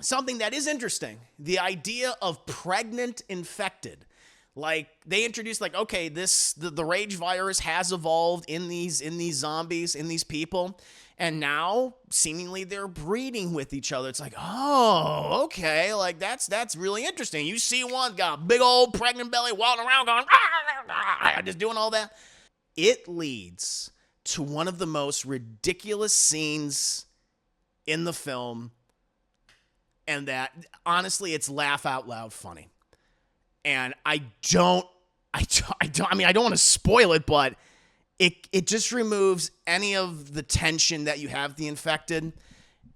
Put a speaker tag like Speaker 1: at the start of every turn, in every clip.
Speaker 1: something that is interesting, the idea of pregnant infected. Like, they introduced, like, okay, the rage virus has evolved in these zombies, in these people, and now seemingly they're breeding with each other. It's like, oh, okay, like that's really interesting. You see one got a big old pregnant belly walking around going, just doing all that. It leads to one of the most ridiculous scenes in the film, and that, honestly, it's laugh out loud funny. And I don't want to spoil it, but it just removes any of the tension that you have the infected.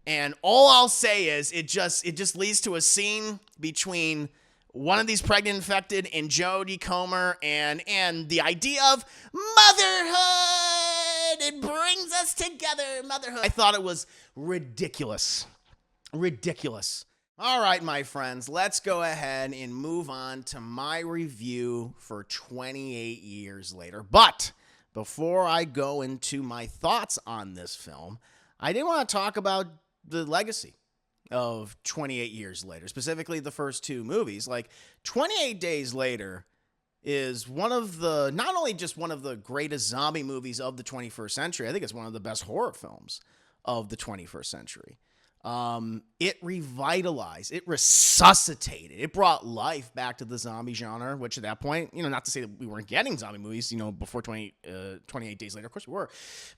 Speaker 1: And all I'll say is it just leads to a scene between one of these pregnant infected and Jodie Comer, and the idea of motherhood. It brings us together, motherhood. I thought it was ridiculous. Ridiculous. All right, my friends, let's go ahead and move on to my review for 28 Years Later. But before I go into my thoughts on this film, I did want to talk about the legacy of 28 Years Later, specifically the first two movies. Like, 28 Days Later is one of the, not only just one of the greatest zombie movies of the 21st century, I think it's one of the best horror films of the 21st century. It revitalized, it resuscitated, it brought life back to the zombie genre, which at that point, not to say that we weren't getting zombie movies, before 28 Days Later, of course we were,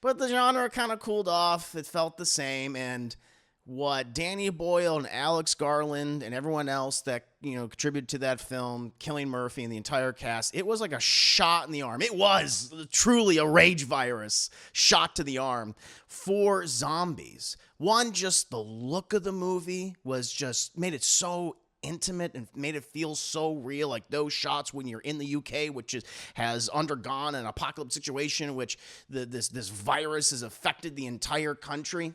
Speaker 1: but the genre kind of cooled off. It felt the same. And what Danny Boyle and Alex Garland and everyone else that, contributed to that film, Cillian Murphy and the entire cast, it was like a shot in the arm. It was truly a rage virus shot to the arm for zombies. One, just the look of the movie was just made it so intimate and made it feel so real. Like those shots when you're in the UK, which has undergone an apocalypse situation, which this virus has affected the entire country.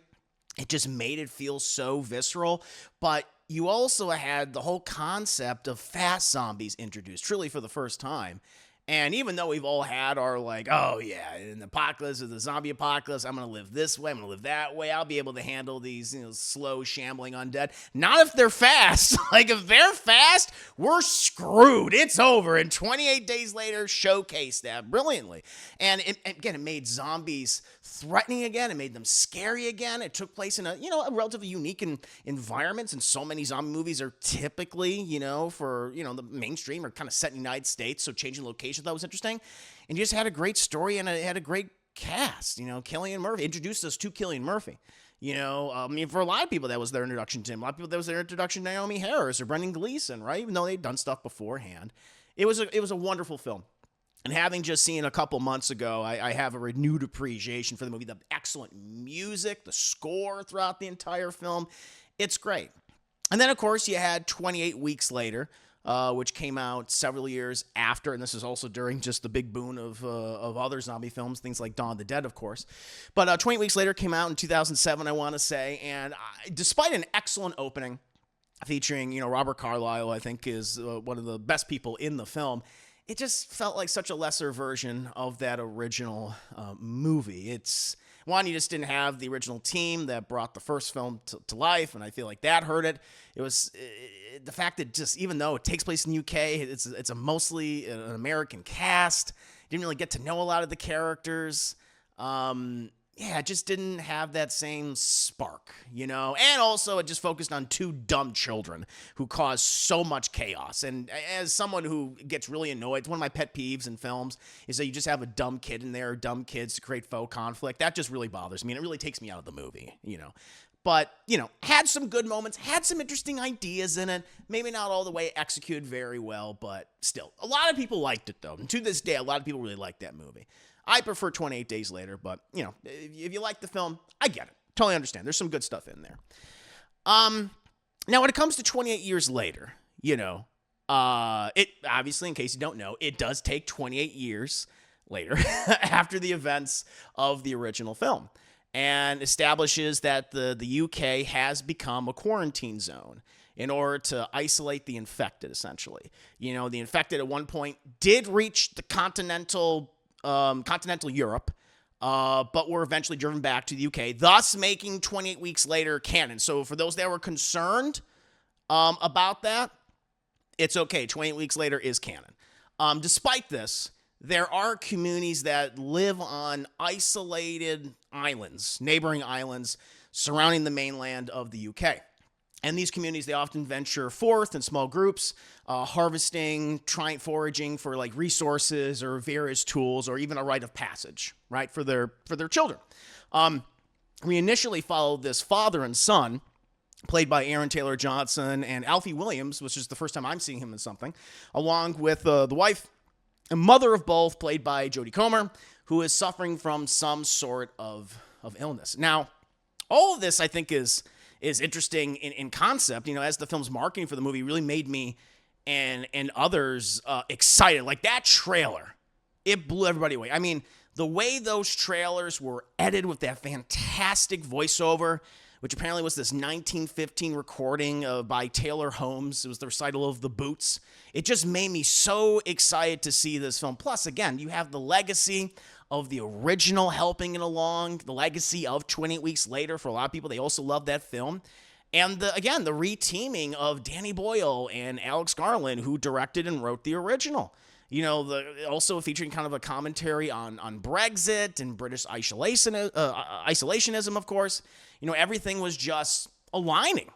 Speaker 1: It just made it feel so visceral. But you also had the whole concept of fast zombies introduced, truly for the first time. And even though we've all had our, like, oh yeah, in the apocalypse or the zombie apocalypse, I'm going to live this way, I'm going to live that way, I'll be able to handle these, slow, shambling undead. Not if they're fast. Like, if they're fast, we're screwed. It's over. And 28 Days Later showcased that brilliantly. And it made zombies threatening again. It made them scary again. It took place in a relatively unique environment, and so many zombie movies are typically, for, the mainstream, are kind of set in the United States, so changing location, that was interesting. And you just had a great story, and it had a great cast. Cillian Murphy introduced us to Cillian Murphy. For a lot of people, that was their introduction to him. A lot of people, that was their introduction to Naomi Harris or Brendan Gleeson, right? Even though they'd done stuff beforehand. It was a wonderful film. And having just seen a couple months ago, I have a renewed appreciation for the movie. The excellent music, the score throughout the entire film. It's great. And then, of course, you had 28 Weeks Later, which came out several years after, and this is also during just the big boom of other zombie films, things like Dawn of the Dead, of course. But 28 Weeks Later came out in 2007, I want to say, and despite an excellent opening featuring, Robert Carlyle, I think is one of the best people in the film, it just felt like such a lesser version of that original movie. It's one, you just didn't have the original team that brought the first film to life, and I feel like that hurt it. It was the fact that, just even though it takes place in the UK, it's a mostly an American cast. You didn't really get to know a lot of the characters. It just didn't have that same spark, And also, it just focused on two dumb children who caused so much chaos. And as someone who gets really annoyed, it's one of my pet peeves in films is that you just have a dumb kid in there, or dumb kids to create faux conflict. That just really bothers me, and it really takes me out of the movie, But, had some good moments, had some interesting ideas in it. Maybe not all the way executed very well, but still. A lot of people liked it, though. And to this day, a lot of people really like that movie. I prefer 28 Days Later, but, if you like the film, I get it. Totally understand. There's some good stuff in there. Now, when it comes to 28 Years Later, it obviously, in case you don't know, it does take 28 years later after the events of the original film, and establishes that the UK has become a quarantine zone in order to isolate the infected, essentially. The infected at one point did reach the continental Europe, but were eventually driven back to the UK, thus making 28 Weeks Later canon. So for those that were concerned about that. It's okay. 28 weeks later is canon. Despite this, there are communities that live on isolated islands, neighboring islands surrounding the mainland of the UK. And these communities, they often venture forth in small groups, harvesting, foraging for like resources or various tools, or even a rite of passage, right, for their children. We initially followed this father and son, played by Aaron Taylor Johnson and Alfie Williams, which is the first time I'm seeing him in something, along with the wife and mother of both, played by Jodie Comer, who is suffering from some sort of illness. Now, all of this, I think, is interesting in concept. As the film's marketing for the movie really made me and others excited. Like that trailer, it blew everybody away. I mean, the way those trailers were edited with that fantastic voiceover, which apparently was this 1915 recording by Taylor Holmes. It was the recital of The Boots. It just made me so excited to see this film. Plus, again, you have the legacy of the original helping it along, the legacy of 28 Weeks Later. For a lot of people, they also love that film. And the re-teaming of Danny Boyle and Alex Garland, who directed and wrote the original. Also featuring kind of a commentary on Brexit and British isolationism, of course. Everything was just aligning,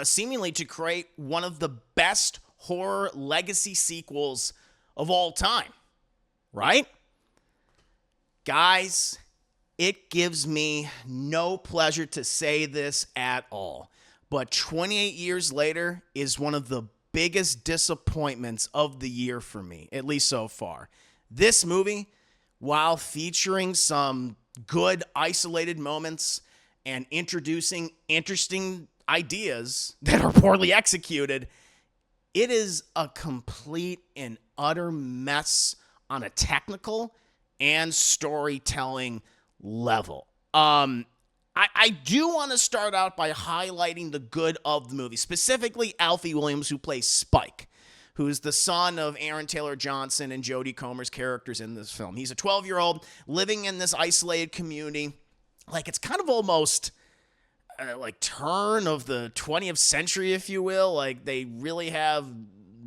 Speaker 1: seemingly to create one of the best horror legacy sequels of all time, right? Guys, it gives me no pleasure to say this at all, but 28 years later is one of the biggest disappointments of the year for me, at least so far. This movie, while featuring some good isolated moments and introducing interesting ideas that are poorly executed, it is a complete and utter mess on a technical and storytelling level. I do want to start out by highlighting the good of the movie, specifically Alfie Williams, who plays Spike, who's the son of Aaron Taylor Johnson and Jodie Comer's characters in this film. He's a 12-year-old living in this isolated community. Like, it's kind of almost like turn of the 20th century, if you will. Like, they really have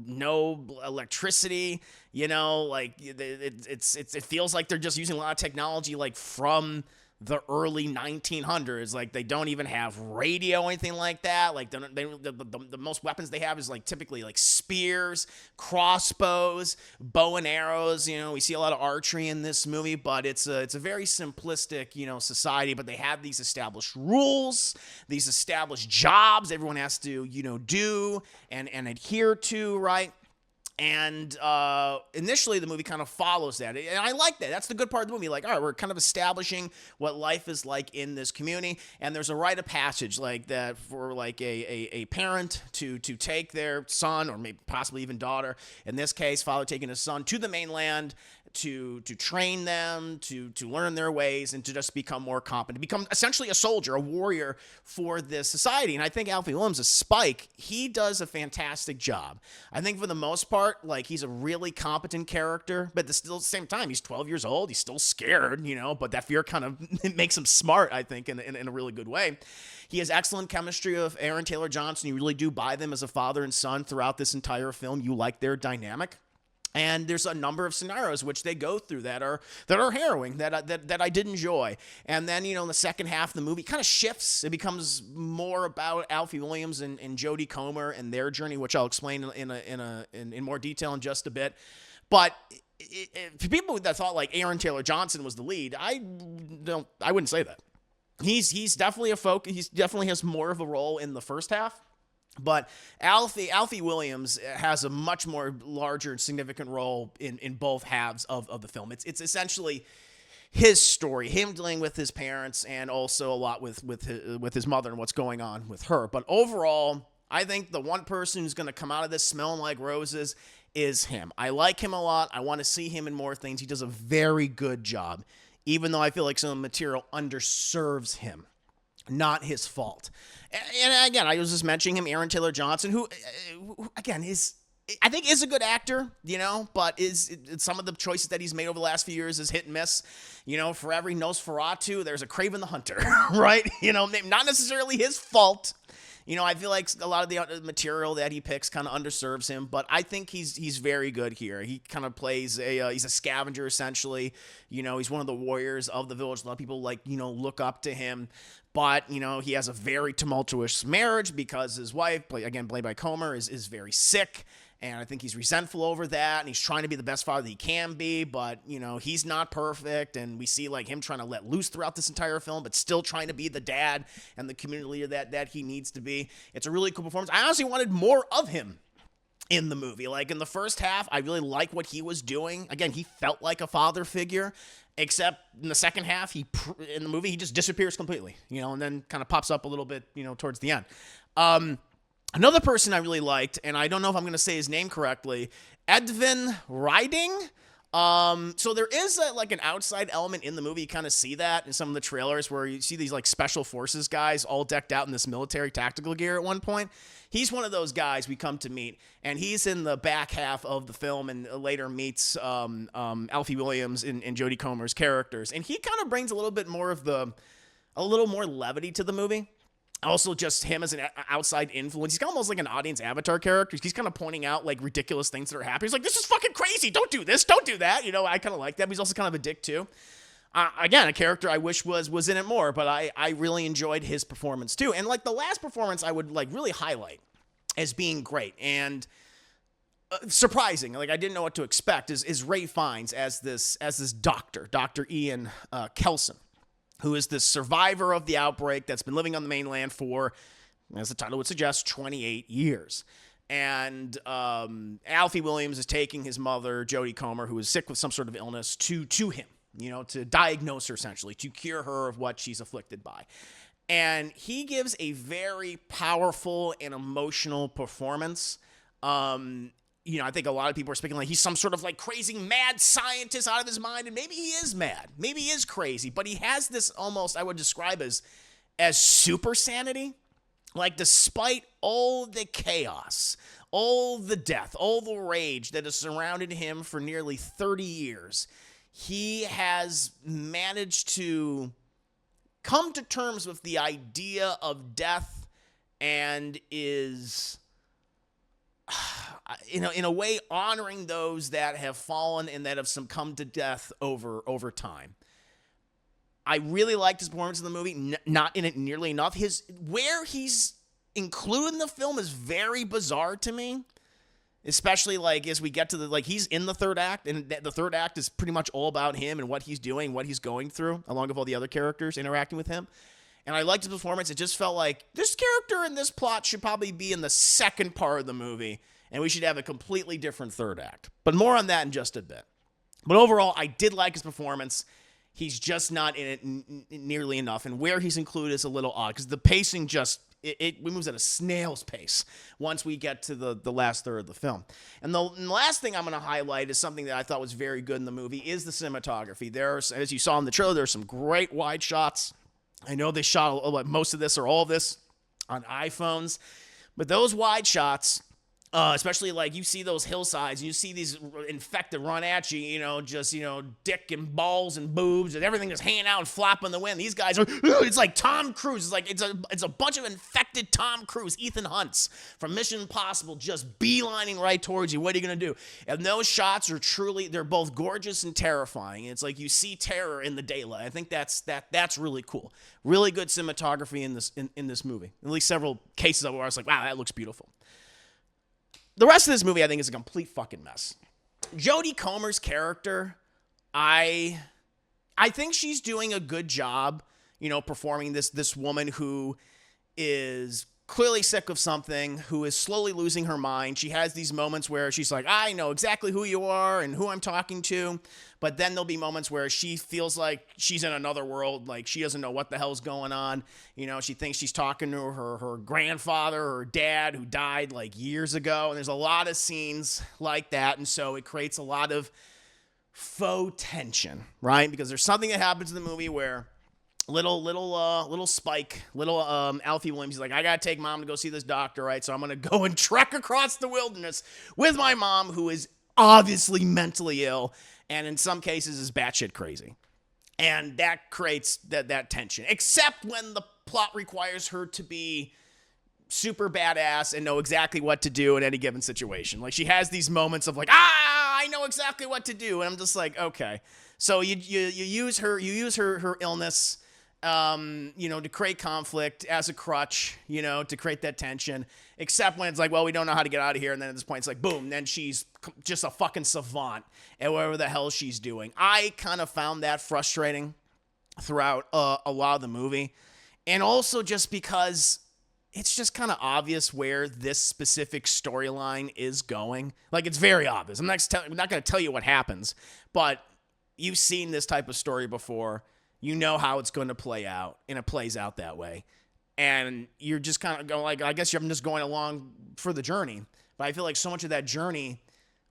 Speaker 1: no electricity, like it feels like they're just using a lot of technology like from the early 1900s. Like, they don't even have radio or anything like that. Like, the most weapons they have is like typically like spears, crossbows, bow and arrows. We see a lot of archery in this movie, but it's a very simplistic society. But they have these established rules, these established jobs everyone has to do and adhere to, right? And initially, the movie kind of follows that. And I like that. That's the good part of the movie. Like, all right, we're kind of establishing what life is like in this community. And there's a rite of passage like that for like a parent to take their son, or maybe possibly even daughter, in this case, father taking his son to the mainland to train them, to learn their ways, and to just become more competent, become essentially a soldier, a warrior for this society. And I think Alfie Williams, as Spike, he does a fantastic job. I think for the most part, like, he's a really competent character, but still at the same time, he's 12 years old. He's still scared, but that fear kind of makes him smart, I think, in a really good way. He has excellent chemistry with Aaron Taylor Johnson. You really do buy them as a father and son throughout this entire film. You like their dynamic. And there's a number of scenarios which they go through that are harrowing, that I did enjoy. And then, in the second half of the movie, kind of shifts. It becomes more about Alfie Williams and Jodie Comer and their journey, which I'll explain in more detail in just a bit. But for people that thought like Aaron Taylor Johnson was the lead, I wouldn't say that. He's definitely a focus. He definitely has more of a role in the first half. But Alfie Williams has a much more larger and significant role in both halves of the film. It's essentially his story, him dealing with his parents, and also a lot with his mother and what's going on with her. But overall, I think the one person who's going to come out of this smelling like roses is him. I like him a lot. I want to see him in more things. He does a very good job, even though I feel like some of the material underserves him. Not his fault. And again, I was just mentioning him, Aaron Taylor Johnson, who again, I think is a good actor, but some of the choices that he's made over the last few years is hit and miss. For every Nosferatu, there's a Kraven the Hunter, right? Not necessarily his fault. I feel like a lot of the material that he picks kind of underserves him, but I think he's very good here. He kind of plays he's a scavenger essentially. He's one of the warriors of the village. A lot of people look up to him, but he has a very tumultuous marriage because his wife, again played by Comer, is very sick. And I think he's resentful over that, and he's trying to be the best father that he can be, but, he's not perfect, and we see, him trying to let loose throughout this entire film, but still trying to be the dad and the community leader that he needs to be. It's a really cool performance. I honestly wanted more of him in the movie. In the first half, I really like what he was doing. Again, he felt like a father figure, except in the second half, in the movie, he just disappears completely, and then kind of pops up a little bit, towards the end. Another person I really liked, and I don't know if I'm going to say his name correctly, Edvin Riding. So there is an outside element in the movie. You kind of see that in some of the trailers where you see these special forces guys all decked out in this military tactical gear at one point. He's one of those guys we come to meet, and he's in the back half of the film and later meets Alfie Williams and Jodie Comer's characters. And he kind of brings a little bit more of a little more levity to the movie. Also, just him as an outside influence. He's almost like an audience avatar character. He's kind of pointing out ridiculous things that are happening. He's like, this is fucking crazy. Don't do this. Don't do that. I kind of like that. But he's also kind of a dick too. Again, a character I wish was in it more, but I really enjoyed his performance too. And the last performance I would really highlight as being great and surprising. I didn't know what to expect is Ray Fiennes as this doctor, Dr. Ian Kelson, who is this survivor of the outbreak that's been living on the mainland for, as the title would suggest, 28 years. And Alfie Williams is taking his mother, Jodie Comer, who is sick with some sort of illness, to him, to diagnose her essentially, to cure her of what she's afflicted by. And he gives a very powerful and emotional performance. I think a lot of people are speaking he's some sort of crazy mad scientist out of his mind, and maybe he is mad. Maybe he is crazy, but he has this almost, I would describe as super sanity. Despite all the chaos, all the death, all the rage that has surrounded him for nearly 30 years, he has managed to come to terms with the idea of death and is in a way, honoring those that have fallen and that have succumbed to death over time. I really liked his performance in the movie, not in it nearly enough. Where he's included in the film is very bizarre to me, especially as we get to he's in the third act, and the third act is pretty much all about him and what he's doing, what he's going through, along with all the other characters interacting with him. And I liked his performance. It just felt like this character in this plot should probably be in the second part of the movie, and we should have a completely different third act. But more on that in just a bit. But overall, I did like his performance. He's just not in it nearly enough, and where he's included is a little odd, because the pacing just, it moves at a snail's pace once we get to the last third of the film. And the last thing I'm going to highlight is something that I thought was very good in the movie, is the cinematography. There's, as you saw in the trailer, there's some great wide shots. I know they shot most of this or all of this on iPhones, but those wide shots, especially you see those hillsides, and you see these infected run at you, just, dick and balls and boobs and everything just hanging out and flopping in the wind. These guys are, it's like Tom Cruise. It's a bunch of infected Tom Cruise, Ethan Hunts from Mission Impossible, just beelining right towards you. What are you going to do? And those shots are they're both gorgeous and terrifying. It's you see terror in the daylight. I think that's really cool. Really good cinematography in this movie. At least several cases where I was like, wow, that looks beautiful. The rest of this movie, I think, is a complete fucking mess. Jodie Comer's character, I think she's doing a good job, performing this woman who is clearly sick of something, who is slowly losing her mind. She has these moments where she's like, I know exactly who you are and who I'm talking to. But then there'll be moments where she feels like she's in another world, she doesn't know what the hell's going on. She thinks she's talking to her grandfather or her dad who died years ago. And there's a lot of scenes like that. And so it creates a lot of faux tension, right? Because there's something that happens in the movie where little Spike, Alfie Williams, he's like, I gotta take mom to go see this doctor, right? So I'm gonna go and trek across the wilderness with my mom, who is obviously mentally ill, and in some cases is batshit crazy. And that creates that tension, except when the plot requires her to be super badass and know exactly what to do in any given situation. Like, she has these moments of like, I know exactly what to do. And I'm just like, okay. So you use her illness, to create conflict as a crutch, to create that tension, except when it's like, well, we don't know how to get out of here. And then at this point, it's like, boom, then she's just a fucking savant at whatever the hell she's doing. I kind of found that frustrating throughout a lot of the movie. And also just because it's just kind of obvious where this specific storyline is going. Like, it's very obvious. I'm not going to tell you what happens, but you've seen this type of story before. You know how it's going to play out, and it plays out that way. And you're just kind of going like, I guess I'm just going along for the journey. But I feel like so much of that journey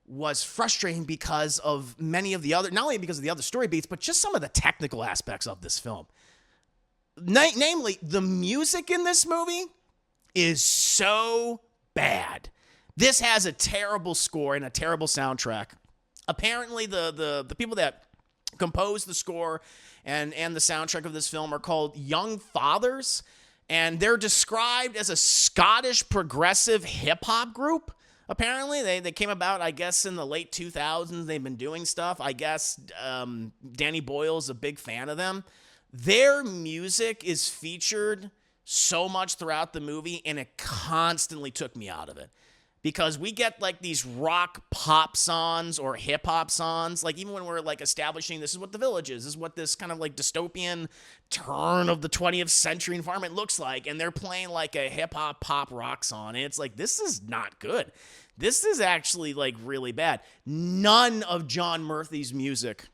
Speaker 1: was frustrating because of many of the other, not only because of the other story beats, but just some of the technical aspects of this film. Namely, the music in this movie is so bad. This has a terrible score and a terrible soundtrack. Apparently, the people that composed the score and the soundtrack of this film are called Young Fathers, and they're described as a Scottish progressive hip-hop group. Apparently, they came about, I guess, in the late 2000s. They've been doing stuff. I guess Danny Boyle's a big fan of them. Their music is featured so much throughout the movie, and it constantly took me out of it. Because we get like these rock pop songs or hip hop songs, like even when we're like establishing this is what the village is, this is what this kind of like dystopian turn of the 20th century environment looks like, and they're playing like a hip hop pop rock song, and it's like, this is not good. This is actually like really bad. None of John Murphy's music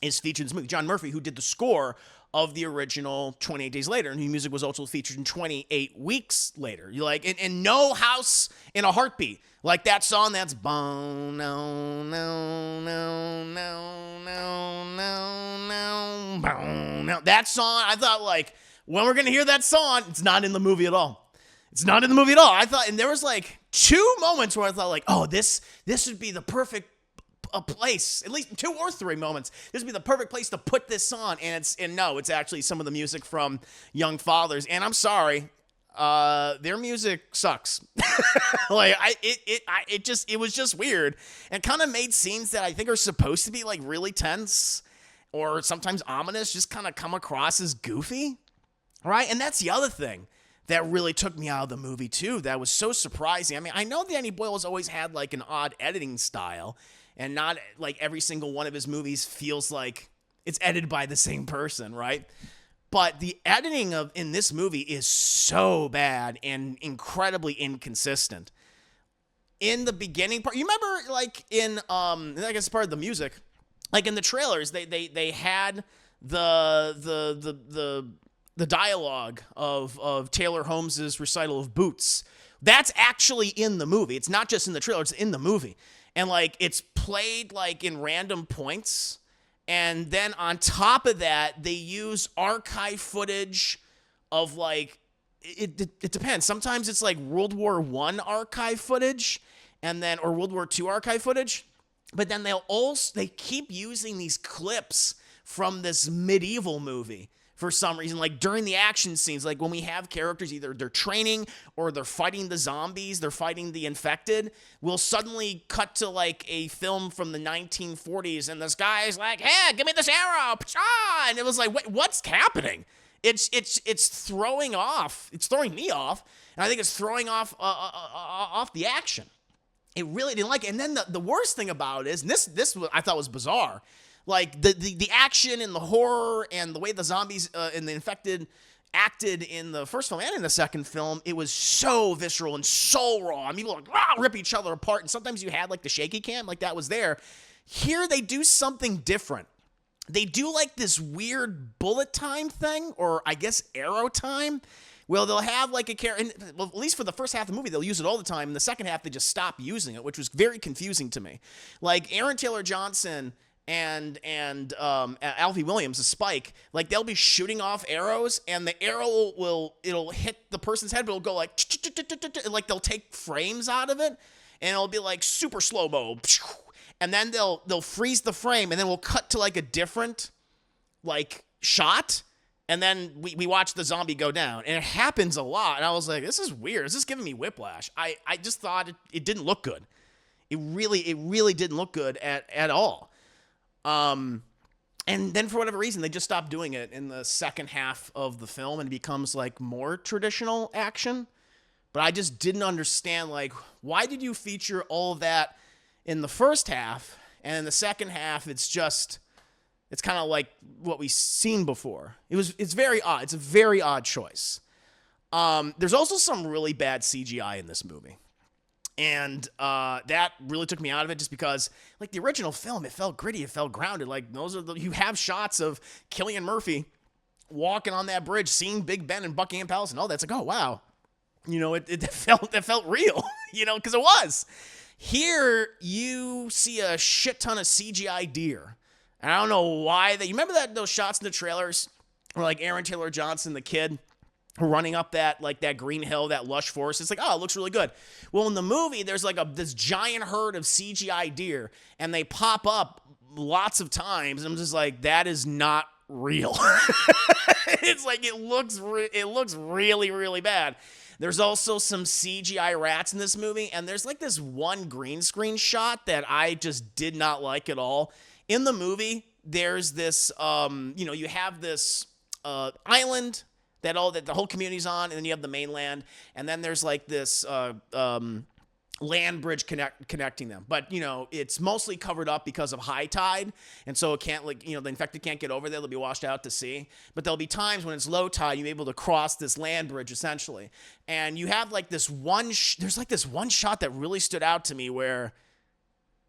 Speaker 1: is featured in this movie. John Murphy, who did the score of the original 28 Days Later, and whose music was also featured in 28 Weeks Later. You like, and No House in a Heartbeat, like that song that's no, no, no, no, no, no, no, no. That song, I thought, like, when we're gonna hear that song, it's not in the movie at all. It's not in the movie at all. I thought, and there was like 2 moments where I thought, like, oh, this would be the perfect a place, at least 2 or 3 moments. This would be the perfect place to put this on, and no, it's actually some of the music from Young Fathers. And I'm sorry, their music sucks. Like, it was just weird, and kind of made scenes that I think are supposed to be like really tense or sometimes ominous just kind of come across as goofy, right? And that's the other thing that really took me out of the movie too. That was so surprising. I mean, I know Danny Boyle has always had like an odd editing style, and not like every single one of his movies feels like it's edited by the same person, right? But the editing in this movie is so bad and incredibly inconsistent. In the beginning part, you remember like in I guess part of the music, like in the trailers, they had the dialogue of Taylor Holmes's recital of Boots. That's actually in the movie. It's not just in the trailer, it's in the movie. And like it's played like in random points. And then on top of that, they use archive footage of like, it depends. Sometimes it's like World War I archive footage or World War II archive footage. But then they keep using these clips from this medieval movie for some reason, like during the action scenes, like when we have characters, either they're training or they're fighting the zombies, they're fighting the infected, we'll suddenly cut to like a film from the 1940s, and this guy's like, hey, give me this arrow, and it was like, wait, what's happening? It's throwing me off, and I think it's throwing off the action. It really didn't like it. And then the worst thing about it is, and this I thought was bizarre, like the action and the horror and the way the zombies and the infected acted in the first film and in the second film, it was so visceral and so raw. I mean, people like rip each other apart, and sometimes you had like the shaky cam, like that was there. Here they do something different. They do like this weird bullet time thing, or I guess arrow time. Well, they'll have like a character, well, at least for the first half of the movie, they'll use it all the time. In the second half, they just stop using it, which was very confusing to me. Like Aaron Taylor Johnson and Alfie Williams, the Spike, like they'll be shooting off arrows, and the arrow it'll hit the person's head, but it'll go like, like they'll take frames out of it, and it'll be like super slow-mo, and then they'll freeze the frame, and then we'll cut to like a different like shot, And then we watch the zombie go down, and it happens a lot. And I was like, this is weird. Is this giving me whiplash? I just thought it didn't look good. It really didn't look good at all. And then for whatever reason, they just stopped doing it in the second half of the film, and it becomes like more traditional action. But I just didn't understand, like, why did you feature all of that in the first half, and in the second half, it's kind of like what we've seen before. It's very odd. It's a very odd choice. There's also some really bad CGI in this movie. And that really took me out of it, just because, like, the original film, it felt gritty, it felt grounded. Like, you have shots of Cillian Murphy walking on that bridge, seeing Big Ben and Buckingham Palace, and all that's like, oh, wow. You know, it felt real, you know, because it was. Here, you see a shit ton of CGI deer. And I don't know why you remember those shots in the trailers where, like, Aaron Taylor Johnson, the kid, running up that green hill, that lush forest. It's like, oh, it looks really good. Well, in the movie, there's like this giant herd of CGI deer, and they pop up lots of times. And I'm just like, that is not real. It's like, it looks really, really bad. There's also some CGI rats in this movie, and there's like this one green screen shot that I just did not like at all. In the movie, there's this, you have this island that the whole community's on, and then you have the mainland, and then there's like this land bridge connecting them. But, you know, it's mostly covered up because of high tide, and so it can't, like, you know, the infected can't get over there. They'll be washed out to sea. But there'll be times when it's low tide, you'll be able to cross this land bridge, essentially. And you have like this there's like this one shot that really stood out to me where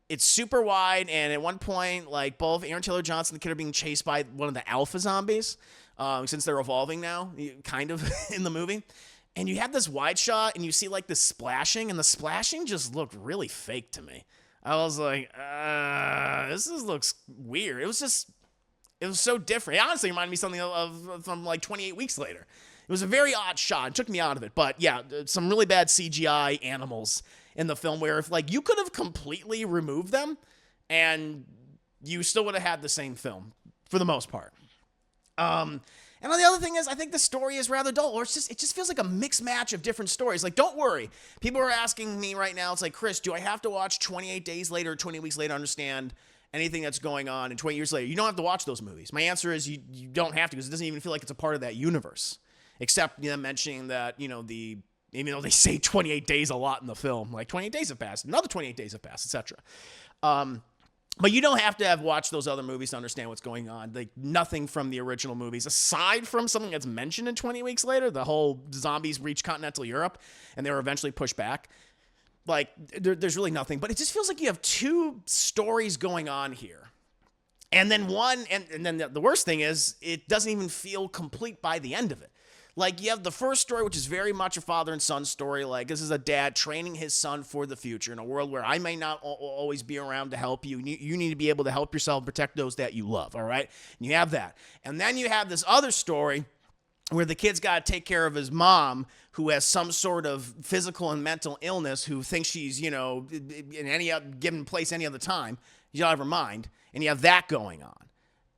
Speaker 1: it's super wide, and at one point, like, both Aaron Taylor Johnson and the kid are being chased by one of the alpha zombies, since they're evolving now, kind of, in the movie. And you have this wide shot, and you see, like, this splashing, and the splashing just looked really fake to me. I was like, looks weird. It was so different. It honestly reminded me something from, like, 28 Weeks Later. It was a very odd shot. It took me out of it. But, yeah, some really bad CGI animals in the film where, if, like, you could have completely removed them, and you still would have had the same film, for the most part. And the other thing is, I think the story is rather dull, or it just feels like a mixed match of different stories. Like, don't worry. People are asking me right now, it's like, Chris, do I have to watch 28 Days Later or 20 Weeks Later to understand anything that's going on in 20 years later? You don't have to watch those movies. My answer is you don't have to, because it doesn't even feel like it's a part of that universe. Except, you know, mentioning that, you know, even though they say 28 days a lot in the film, like 28 days have passed, another 28 days have passed, etc. But you don't have to have watched those other movies to understand what's going on. Like, nothing from the original movies, aside from something that's mentioned in 20 Weeks Later, the whole zombies reach continental Europe, and they were eventually pushed back. Like, there's really nothing. But it just feels like you have two stories going on here. And then and then the worst thing is, it doesn't even feel complete by the end of it. Like, you have the first story, which is very much a father and son story. Like, this is a dad training his son for the future in a world where I may not always be around to help you. You need to be able to help yourself and protect those that you love, all right? And you have that. And then you have this other story where the kid's got to take care of his mom, who has some sort of physical and mental illness, who thinks she's, you know, in any given place any other time. She's out of her mind. And you have that going on.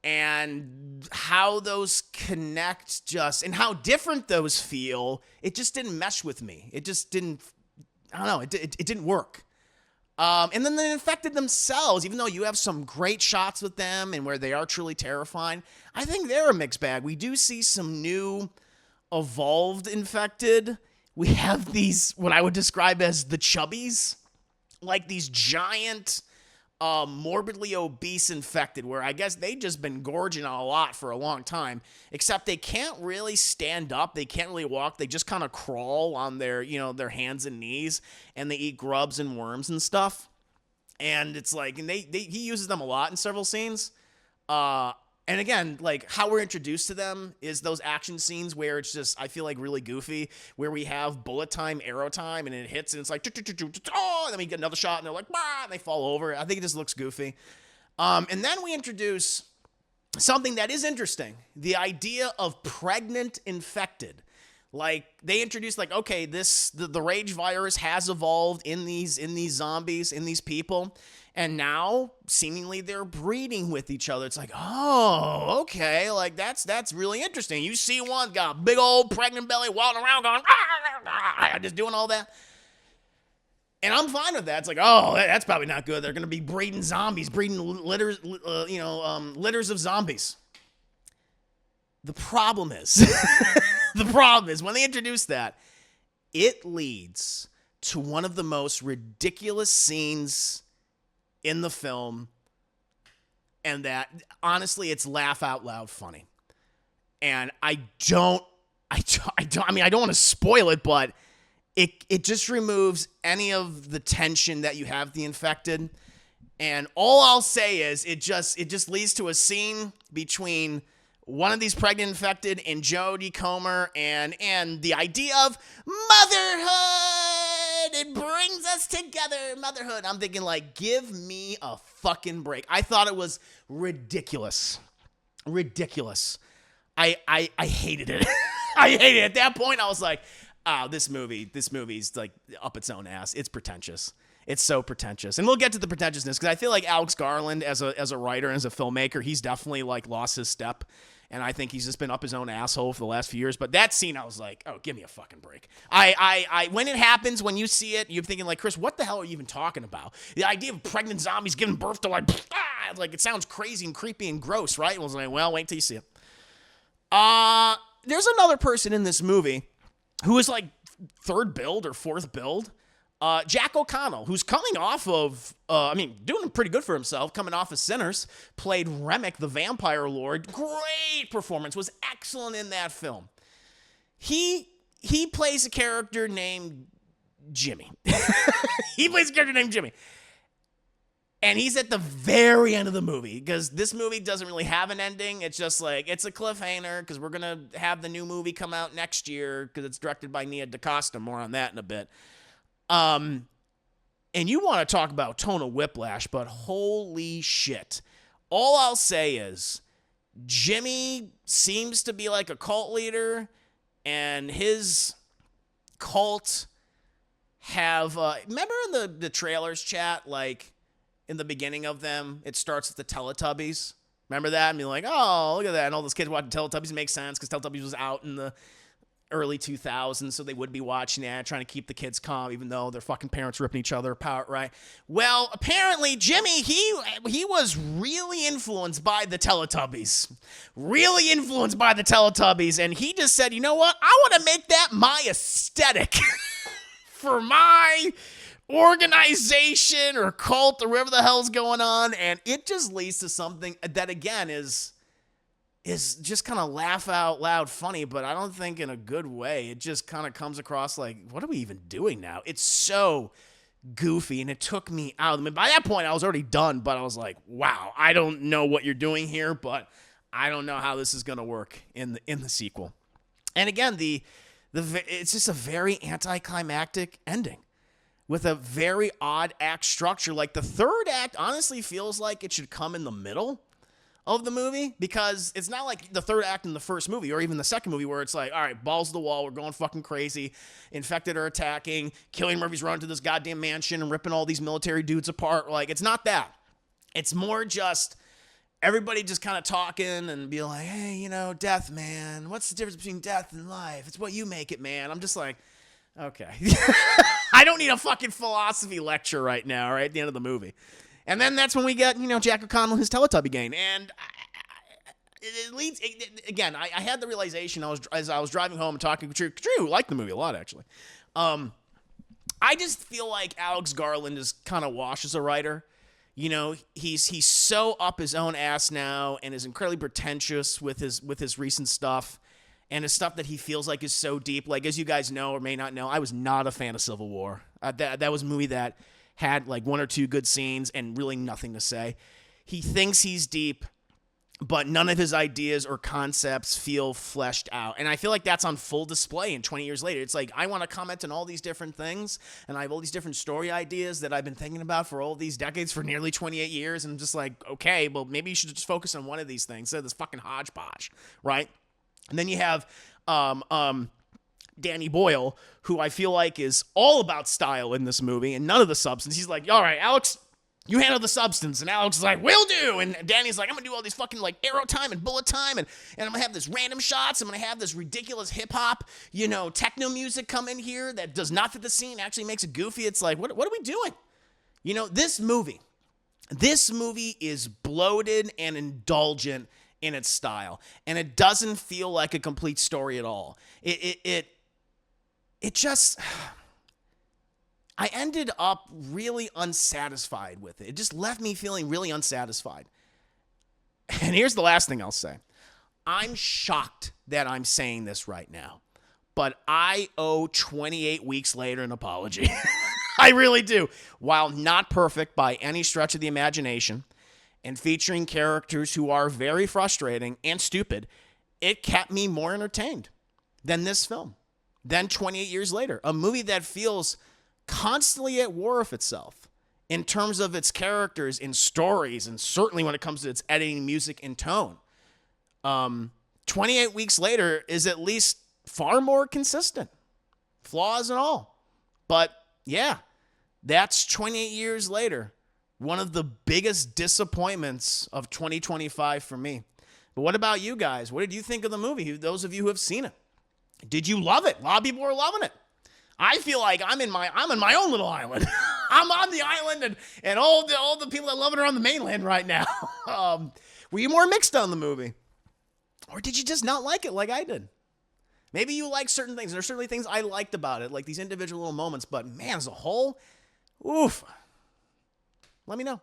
Speaker 1: And how those connect and how different those feel, it just didn't mesh with me. It just didn't, I don't know, it didn't work. And then the infected themselves, even though you have some great shots with them and where they are truly terrifying, I think they're a mixed bag. We do see some new evolved infected. We have these, what I would describe as the chubbies, like these giant morbidly obese infected, where I guess they've just been gorging on a lot for a long time, except they can't really stand up. They can't really walk. They just kind of crawl on their hands and knees, and they eat grubs and worms and stuff. And it's like, and he uses them a lot in several scenes. And again, like, how we're introduced to them is those action scenes where it's just, I feel like, really goofy, where we have bullet time, arrow time, and it hits, and it's like, and then we get another shot, and they're like, and they fall over. I think it just looks goofy. And then we introduce something that is interesting, the idea of pregnant infected. Like, they introduced, like, okay, the rage virus has evolved in these zombies, in these people. And now, seemingly, they're breeding with each other. It's like, oh, okay, like that's really interesting. You see one got a big old pregnant belly walking around going, just doing all that. And I'm fine with that. It's like, oh, that's probably not good. They're going to be breeding zombies, breeding litters, litters of zombies. The problem is, when they introduce that, it leads to one of the most ridiculous scenes in the film, and that honestly, it's laugh out loud funny. And I don't want to spoil it, but it just removes any of the tension that you have the infected. And all I'll say is it just leads to a scene between one of these pregnant infected and Jodie Comer, and the idea of motherhood. It brings us together, motherhood. I'm thinking, like, give me a fucking break. I thought it was ridiculous. Ridiculous. I hated it. I hated it. At that point, I was like, oh, this movie's like up its own ass. It's pretentious. It's so pretentious. And we'll get to the pretentiousness, because I feel like Alex Garland as a writer and as a filmmaker, he's definitely like lost his step. And I think he's just been up his own asshole for the last few years. But that scene, I was like, oh, give me a fucking break. When it happens, when you see it, you're thinking like, Chris, what the hell are you even talking about? The idea of pregnant zombies giving birth to like it sounds crazy and creepy and gross, right? I was like, well, wait till you see it. There's another person in this movie who is like third build or fourth build. Jack O'Connell, who's coming off of, doing pretty good for himself, coming off of Sinners, played Remick, the vampire lord. Great performance, was excellent in that film. He plays a character named Jimmy. And he's at the very end of the movie, because this movie doesn't really have an ending. It's just like, it's a cliffhanger, because we're going to have the new movie come out next year, because it's directed by Nia DaCosta. More on that in a bit. And you want to talk about tonal whiplash, but holy shit. All I'll say is Jimmy seems to be like a cult leader, and his cult have, remember in the trailers chat, like in the beginning of them, it starts with the Teletubbies. Remember that? And be like, oh, look at that. And all those kids watching Teletubbies makes sense, because Teletubbies was out in the early 2000s, so they would be watching that, trying to keep the kids calm, even though their fucking parents ripping each other apart, right? Well, apparently, Jimmy, he was really influenced by the Teletubbies. And he just said, you know what? I want to make that my aesthetic for my organization or cult or whatever the hell's going on. And it just leads to something that, again, is just kind of laugh out loud funny, but I don't think in a good way. It just kind of comes across like, what are we even doing now? It's so goofy, and it took me out. I mean, by that point, I was already done, but I was like, wow, I don't know what you're doing here, but I don't know how this is going to work in the sequel. And again, it's just a very anticlimactic ending with a very odd act structure. Like, the third act honestly feels like it should come in the middle of the movie, because it's not like the third act in the first movie or even the second movie where it's like, all right, balls to the wall, we're going fucking crazy, infected are attacking, Cillian Murphy's running to this goddamn mansion and ripping all these military dudes apart. Like, it's not that. It's more just everybody just kind of talking and be like, hey, you know, death, man, what's the difference between death and life? It's what you make it, man. I'm just like, okay. I don't need a fucking philosophy lecture right now, right at the end of the movie. And then that's when we get, Jack O'Connell and his Teletubby gang. And it leads, again, I had the realization as I was driving home and talking to Drew, liked the movie a lot, actually. I just feel like Alex Garland is kind of washed as a writer. He's so up his own ass now and is incredibly pretentious with his recent stuff. And his stuff that he feels like is so deep. Like, as you guys know or may not know, I was not a fan of Civil War. That was a movie that had like one or two good scenes and really nothing to say. He thinks he's deep, but none of his ideas or concepts feel fleshed out. And I feel like that's on full display in 20 years later. It's like, I want to comment on all these different things, and I have all these different story ideas that I've been thinking about for all these decades, for nearly 28 years. And I'm just like, okay, well, maybe you should just focus on one of these things instead of this fucking hodgepodge, right? And then you have Danny Boyle, who I feel like is all about style in this movie and none of the substance. He's like, all right, Alex, You handle the substance. And Alex is like, will do. And Danny's like, I'm going to do all these fucking like arrow time and bullet time. And I'm going to have this random shots. I'm going to have this ridiculous hip hop, techno music come in here that does not fit the scene, actually makes it goofy. It's like, what are we doing? This movie is bloated and indulgent in its style. And it doesn't feel like a complete story at all. It just... I ended up really unsatisfied with it. It just left me feeling really unsatisfied. And here's the last thing I'll say. I'm shocked that I'm saying this right now, but I owe 28 weeks later an apology. I really do. While not perfect by any stretch of the imagination and featuring characters who are very frustrating and stupid, it kept me more entertained than this film, than 28 years later. A movie that feels constantly at war with itself in terms of its characters and stories, and certainly when it comes to its editing, music, and tone. 28 weeks later is at least far more consistent, flaws and all. But yeah, that's 28 years later, one of the biggest disappointments of 2025 for me. But what about you guys? What did you think of the movie? Those of you who have seen it, did you love it? A lot of people are loving it. I feel like I'm in my own little island. I'm on the island, and all the people that love it are on the mainland right now. Were you more mixed on the movie? Or did you just not like it like I did? Maybe you like certain things. There's certainly things I liked about it, like these individual little moments, but man, as a whole, oof. Let me know.